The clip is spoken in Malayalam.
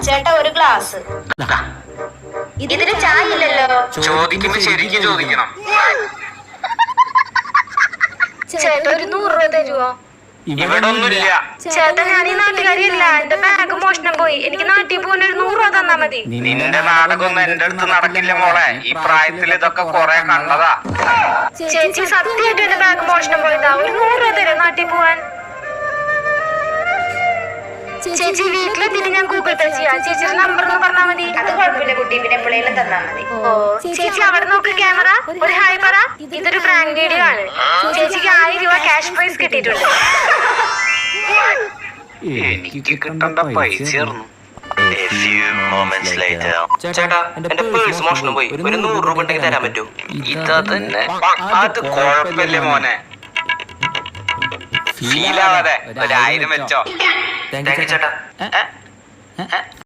ചേട്ടാ ഒരു ഗ്ലാസ്. ഇതിന് ചായ ഇല്ലല്ലോ. ചോദിക്കുമ്പോ ശരിക്കും ചോദിക്കണം. ചേട്ടാ ഒരു 100 രൂപ തരുവോ? ഇവിടെ ഒന്നുമില്ല. ചേട്ടാ ഞാൻ ഈ നാട്ടുകാരിയല്ല, എന്റെ ബാഗ് മോഷണം പോയി. എനിക്ക് നാട്ടിൽ പോകാൻ ഒരു 100 രൂപ തന്നാ മതി. നിന്റെ നാടകമൊന്നും എന്റെ അടുത്ത് നടക്കില്ല മോളെ. ഈ പ്രായത്തിൽ ഇതൊക്കെ കൊറേ കണ്ടതാ. ചേച്ചി സത്യമായിട്ട് എന്റെ ബാഗ് മോഷണം പോയതാ. ഒരു 100 രൂപ തരാം നാട്ടിൽ പോവാൻ. ചേച്ചി വീട്ടിലെത്തിട്ട് ഞാൻ ഗൂഗിൾ പേ ചെയ്യാം. ചേച്ചിയുടെ നമ്പർ ഒന്ന് പറഞ്ഞാ മതി. അത് കുഴപ്പമില്ല കുട്ടി, പിന്നെ എപ്പോഴേലും തന്നാ മതി. ഓ ചേച്ചി അവിടെ നോക്ക് ക്യാമറ, ഒരു ഹായ് പറ. ഇതൊരു പ്രാങ്ക് വീഡിയോ ആണ്. ചേച്ചിക്ക് 1000 രൂപ ക്യാഷ് പ്രൈസ് കിട്ടിയിട്ടുണ്ട്. എനിക്ക് കിട്ടേണ്ട പൈസ ചേട്ടാ എന്റെ പേഴ്സ് മോഷണം പോയി. ഒരു 100 രൂപ ഉണ്ടെങ്കിൽ തരാൻ പറ്റൂ? ഇതാ തന്നെ. അത് കുഴപ്പമില്ല മോനെ, ഫീലാവാതെ 1000 വെച്ചോ. താങ്ക് യു ചേട്ടാ.